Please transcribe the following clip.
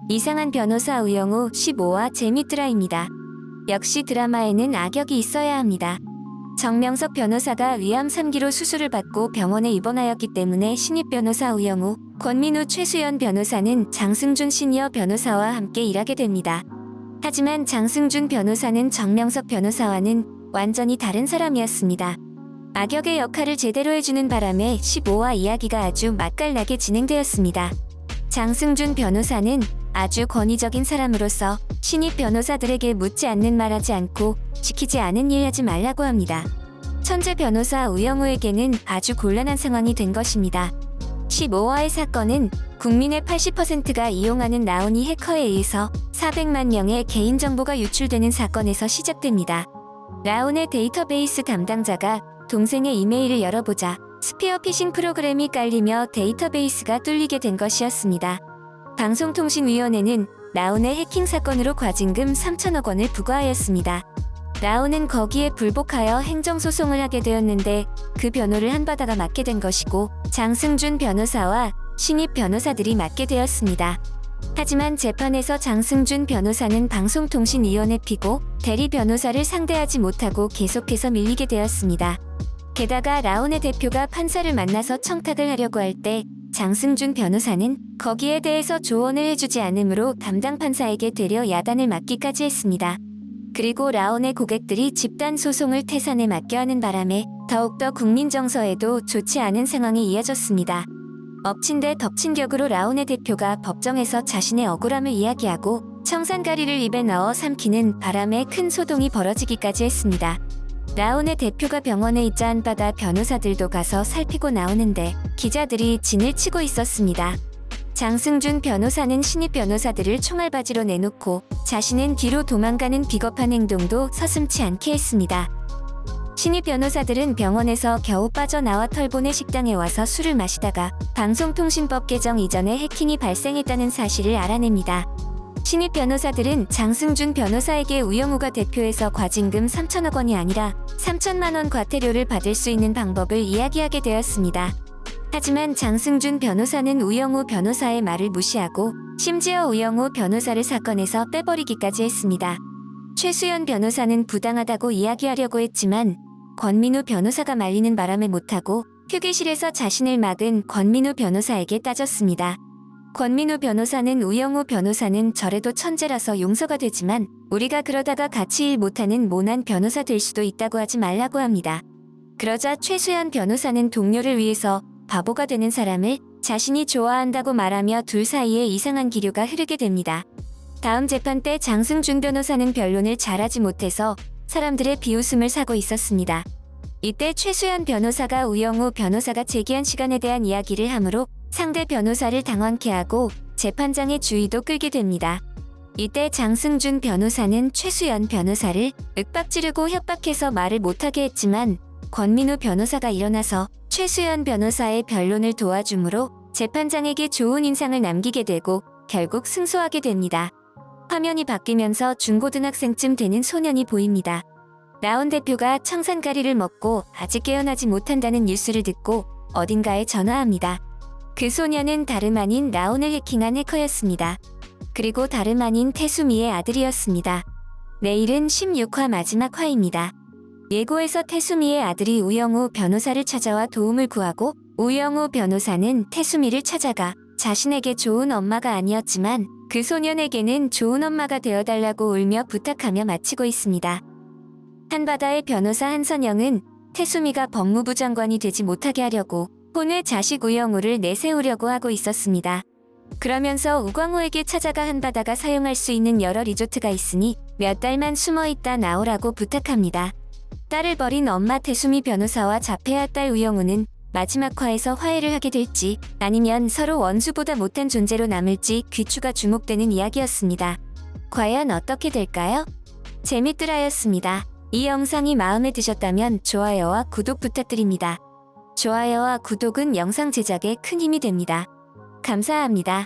이상한 변호사 우영우 15화 재밌드라입니다. 역시 드라마에는 악역이 있어야 합니다. 정명석 변호사가 위암 3기로 수술을 받고 병원에 입원하였기 때문에 신입 변호사 우영우, 권민우 최수연 변호사는 장승준 시니어 변호사와 함께 일하게 됩니다. 하지만 장승준 변호사는 정명석 변호사와는 완전히 다른 사람이었습니다. 악역의 역할을 제대로 해주는 바람에 15화 이야기가 아주 맛깔나게 진행되었습니다. 장승준 변호사는 아주 권위적인 사람으로서 신입 변호사들에게 묻지 않는 말 하지 않고 지키지 않은 일 하지 말라고 합니다. 천재 변호사 우영우에게는 아주 곤란한 상황이 된 것입니다. 15화의 사건은 국민의 80%가 이용하는 라온이 해커에 의해서 400만 명의 개인정보가 유출되는 사건에서 시작됩니다. 라온의 데이터베이스 담당자가 동생의 이메일을 열어보자 스피어 피싱 프로그램이 깔리며 데이터베이스가 뚫리게 된 것이었습니다. 방송통신위원회는 라온의 해킹 사건으로 과징금 3천억 원을 부과하였습니다. 라온은 거기에 불복하여 행정소송을 하게 되었는데 그 변호를 한바다가 맡게 된 것이고 장승준 변호사와 신입 변호사들이 맡게 되었습니다. 하지만 재판에서 장승준 변호사는 방송통신위원회 피고 대리 변호사를 상대하지 못하고 계속해서 밀리게 되었습니다. 게다가 라온의 대표가 판사를 만나서 청탁을 하려고 할 때 장승준 변호사는 거기에 대해서 조언을 해주지 않으므로 담당 판사에게 되려 야단을 맞기까지 했습니다. 그리고 라온의 고객들이 집단 소송을 태산에 맡겨 하는 바람에 더욱더 국민 정서에도 좋지 않은 상황이 이어졌습니다. 엎친 데 덮친 격으로 라온의 대표가 법정에서 자신의 억울함을 이야기하고 청산가리를 입에 넣어 삼키는 바람에 큰 소동이 벌어지기까지 했습니다. 라온의 대표가 병원에 있자 한바다 변호사들도 가서 살피고 나오는데 기자들이 진을 치고 있었습니다. 장승준 변호사는 신입 변호사들을 총알바지로 내놓고 자신은 뒤로 도망가는 비겁한 행동도 서슴지 않게 했습니다. 신입 변호사들은 병원에서 겨우 빠져나와 털보네 식당에 와서 술을 마시다가 방송통신법 개정 이전에 해킹이 발생했다는 사실을 알아냅니다. 신입 변호사들은 장승준 변호사에게 우영우가 대표해서 과징금 3천억 원이 아니라 3천만 원 과태료를 받을 수 있는 방법을 이야기하게 되었습니다. 하지만 장승준 변호사는 우영우 변호사의 말을 무시하고 심지어 우영우 변호사를 사건에서 빼버리기까지 했습니다. 최수연 변호사는 부당하다고 이야기하려고 했지만 권민우 변호사가 말리는 바람에 못하고 휴게실에서 자신을 막은 권민우 변호사에게 따졌습니다. 권민우 변호사는 우영우 변호사는 저래도 천재라서 용서가 되지만 우리가 그러다가 같이 일 못하는 모난 변호사 될 수도 있다고 하지 말라고 합니다. 그러자 최수연 변호사는 동료를 위해서 바보가 되는 사람을 자신이 좋아한다고 말하며 둘 사이에 이상한 기류가 흐르게 됩니다. 다음 재판 때 장승준 변호사는 변론을 잘하지 못해서 사람들의 비웃음을 사고 있었습니다. 이때 최수연 변호사가 우영우 변호사가 제기한 시간에 대한 이야기를 하므로 상대 변호사를 당황케 하고 재판장의 주의도 끌게 됩니다. 이때 장승준 변호사는 최수연 변호사를 윽박지르고 협박해서 말을 못하게 했지만 권민우 변호사가 일어나서 최수연 변호사의 변론을 도와주므로 재판장에게 좋은 인상을 남기게 되고 결국 승소하게 됩니다. 화면이 바뀌면서 중고등학생쯤 되는 소년이 보입니다. 라온 대표가 청산가리를 먹고 아직 깨어나지 못한다는 뉴스를 듣고 어딘가에 전화합니다. 그 소년은 다름 아닌 라온을 해킹한 해커였습니다. 그리고 다름 아닌 태수미의 아들이었습니다. 내일은 16화 마지막 화입니다. 예고에서 태수미의 아들이 우영우 변호사를 찾아와 도움을 구하고 우영우 변호사는 태수미를 찾아가 자신에게 좋은 엄마가 아니었지만 그 소년에게는 좋은 엄마가 되어달라고 울며 부탁하며 마치고 있습니다. 한바다의 변호사 한선영은 태수미가 법무부 장관이 되지 못하게 하려고 혼외 자식 우영우를 내세우려고 하고 있었습니다. 그러면서 우광우에게 찾아가 한바다가 사용할 수 있는 여러 리조트가 있으니 몇 달만 숨어있다 나오라고 부탁합니다. 딸을 버린 엄마 태수미 변호사와 자폐아 딸 우영우는 마지막 화에서 화해를 하게 될지 아니면 서로 원수보다 못한 존재로 남을지 귀추가 주목되는 이야기였습니다. 과연 어떻게 될까요? 재밌드라였습니다. 이 영상이 마음에 드셨다면 좋아요와 구독 부탁드립니다. 좋아요와 구독은 영상 제작에 큰 힘이 됩니다. 감사합니다.